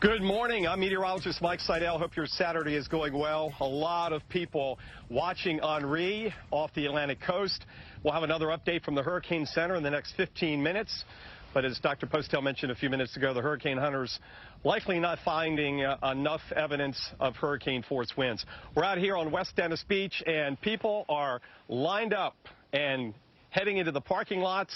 Good morning. I'm meteorologist Mike Seidel. Hope your Saturday is going well. A lot of people watching Henri off the Atlantic coast. We'll have another update from the Hurricane Center in the next 15 minutes. But as Dr. Postel mentioned a few minutes ago, the hurricane hunters likely not finding enough evidence of hurricane force winds. We're out here on West Dennis Beach, and people are lined up and heading into the parking lots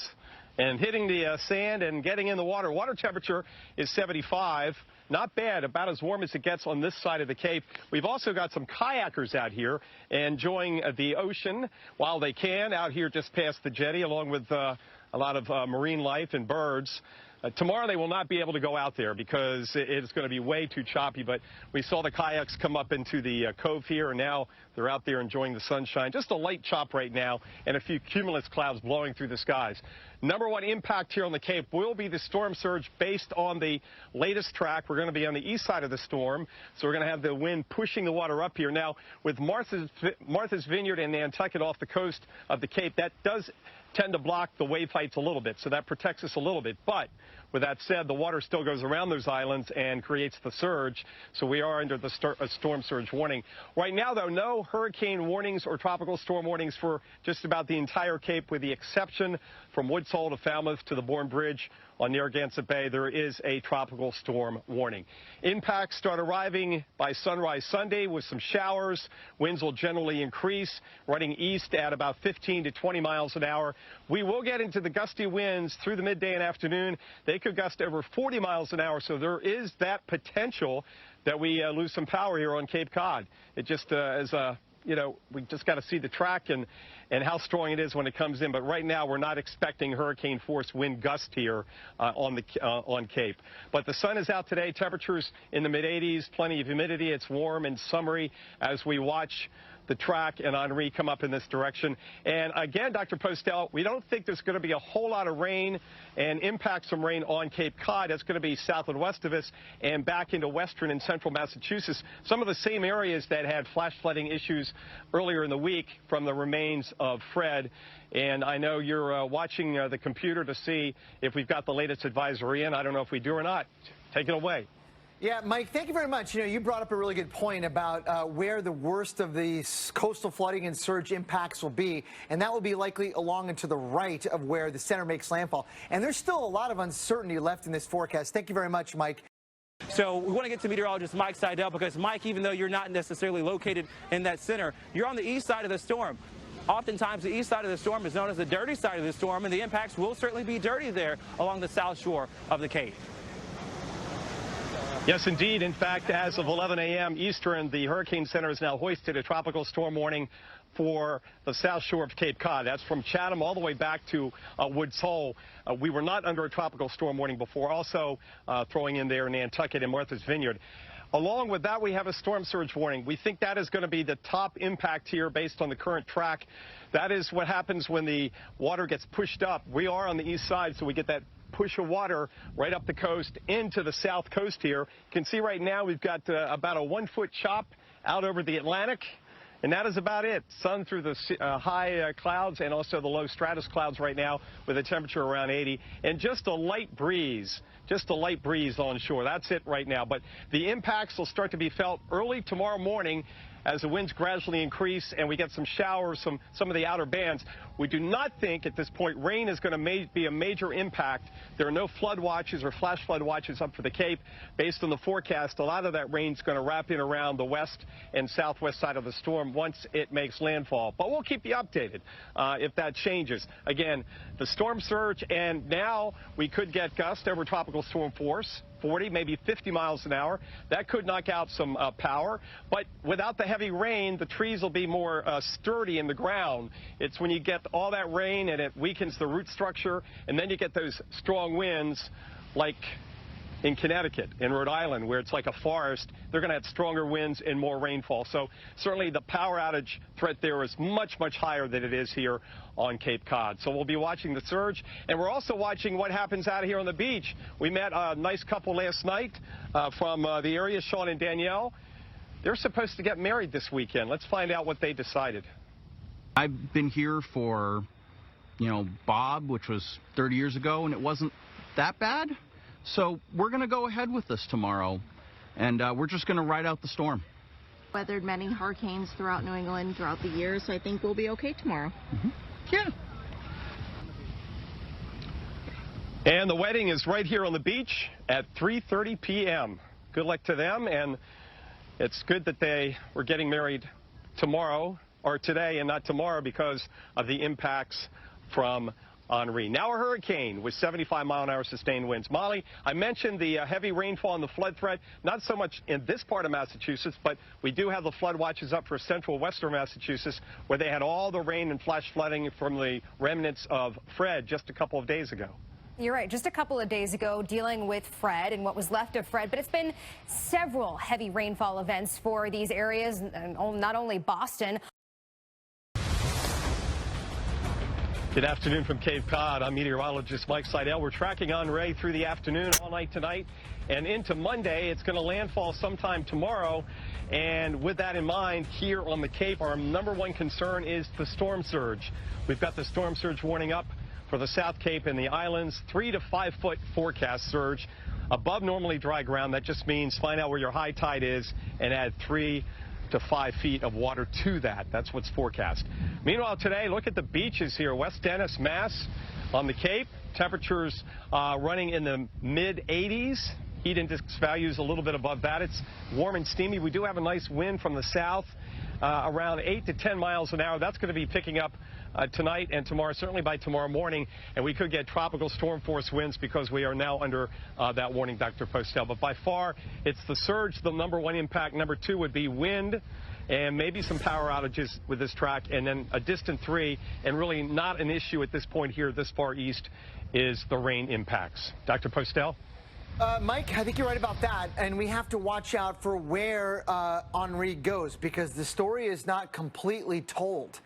and hitting the sand and getting in the water. Water temperature is 75. Not bad, about as warm as it gets on this side of the Cape. We've also got some kayakers out here enjoying the ocean while they can out here just past the jetty, along with a lot of marine life and birds. Tomorrow they will not be able to go out there because it's going to be way too choppy, but we saw the kayaks come up into the cove here, and now they're out there enjoying the sunshine. Just a light chop right now and a few cumulus clouds blowing through the skies. Number one impact here on the Cape will be the storm surge based on the latest track. We're going to be on the east side of the storm, so we're going to have the wind pushing the water up here. Now, with Martha's Vineyard and Nantucket off the coast of the Cape, that does tend to block the wave heights a little bit, so that protects us a little bit. But with that said, the water still goes around those islands and creates the surge, so we are under the storm surge warning. Right now, though, no hurricane warnings or tropical storm warnings for just about the entire Cape, with the exception from Woods Hole to Falmouth to the Bourne Bridge on Narragansett Bay. There is a tropical storm warning. Impacts start arriving by sunrise Sunday with some showers. Winds will generally increase, running east at about 15 to 20 miles an hour. We will get into the gusty winds through the midday and afternoon. They could gust over 40 miles an hour, so there is that potential that we lose some power here on Cape Cod. It just is a we just got to see the track and how strong it is when it comes in. But right now, we're not expecting hurricane force wind gust here on Cape. But the sun is out today. Temperatures in the mid-80s, plenty of humidity. It's warm and summery as we watch the track and Henri come up in this direction. And again, Dr. Postel, we don't think there's going to be a whole lot of rain and impacts from rain on Cape Cod. It's going to be south and west of us and back into western and central Massachusetts. Some of the same areas that had flash flooding issues earlier in the week from the remains of Fred. And I know you're watching the computer to see if we've got the latest advisory in. I don't know if we do or not. Take it away. Yeah, Mike, thank you very much. You brought up a really good point about where the worst of the coastal flooding and surge impacts will be, and that will be likely along and to the right of where the center makes landfall. And there's still a lot of uncertainty left in this forecast. Thank you very much, Mike. So we want to get to meteorologist Mike Seidel because, Mike, even though you're not necessarily located in that center, you're on the east side of the storm. Oftentimes, the east side of the storm is known as the dirty side of the storm, and the impacts will certainly be dirty there along the south shore of the Cape. Yes, indeed. In fact, as of 11 a.m. Eastern, the Hurricane Center has now hoisted a tropical storm warning for the south shore of Cape Cod. That's from Chatham all the way back to Woods Hole. We were not under a tropical storm warning before, also throwing in there Nantucket and Martha's Vineyard. Along with that, we have a storm surge warning. We think that is going to be the top impact here based on the current track. That is what happens when the water gets pushed up. We are on the east side, so we get that push of water right up the coast into the south coast here. You can see right now we've got about a 1-foot chop out over the Atlantic. And that is about it. Sun through the high clouds and also the low stratus clouds right now with a temperature around 80. And just a light breeze on shore. That's it right now. But the impacts will start to be felt early tomorrow morning as the winds gradually increase and we get some showers, some of the outer bands. We do not think at this point rain is going to be a major impact. There are no flood watches or flash flood watches up for the Cape. Based on the forecast, a lot of that rain is going to wrap in around the west and southwest side of the storm once it makes landfall. But we'll keep you updated if that changes. Again, the storm surge, and now we could get gusts over tropical storm force. 40, maybe 50 miles an hour. That could knock out some power. But without the heavy rain, the trees will be more sturdy in the ground. It's when you get all that rain and it weakens the root structure, and then you get those strong winds like in Connecticut, in Rhode Island, where it's like a forest. They're going to have stronger winds and more rainfall. So certainly the power outage threat there is much, much higher than it is here on Cape Cod. So we'll be watching the surge, and we're also watching what happens out here on the beach. We met a nice couple last night from the area, Sean and Danielle. They're supposed to get married this weekend. Let's find out what they decided. I've been here for, Bob, which was 30 years ago, and it wasn't that bad. So we're going to go ahead with this tomorrow, and we're just going to ride out the storm. Weathered many hurricanes throughout New England throughout the year, so I think we'll be okay tomorrow. Yeah. And the wedding is right here on the beach at 3:30 p.m. Good luck to them, and it's good that they were getting married tomorrow or today and not tomorrow because of the impacts from Henri. Now a hurricane with 75-mile-an-hour sustained winds. Molly, I mentioned the heavy rainfall and the flood threat, not so much in this part of Massachusetts, but we do have the flood watches up for central western Massachusetts, where they had all the rain and flash flooding from the remnants of Fred just a couple of days ago. You're right, just a couple of days ago dealing with Fred and what was left of Fred, but it's been several heavy rainfall events for these areas, and not only Boston. Good afternoon from Cape Cod. I'm meteorologist Mike Seidel. We're tracking Henri through the afternoon, all night tonight, and into Monday. It's going to landfall sometime tomorrow. And with that in mind, here on the Cape, our number one concern is the storm surge. We've got the storm surge warning up for the South Cape and the islands, 3 to 5 foot forecast surge above normally dry ground. That just means find out where your high tide is and add 3 to 5 feet of water to that. That's what's forecast. Meanwhile, today, look at the beaches here. West Dennis, Mass. On the Cape, temperatures running in the mid-80s. Heat index values a little bit above that. It's warm and steamy. We do have a nice wind from the south, around 8 to 10 miles an hour. That's going to be picking up tonight and tomorrow, certainly by tomorrow morning, and we could get tropical storm force winds because we are now under that warning, Dr. Postel. But by far, it's the surge, the number one impact. Number two would be wind and maybe some power outages with this track, and then a distant 3, and really not an issue at this point here this far east, is the rain impacts. Dr. Postel? Mike, I think you're right about that, and we have to watch out for where Henri goes, because the story is not completely told.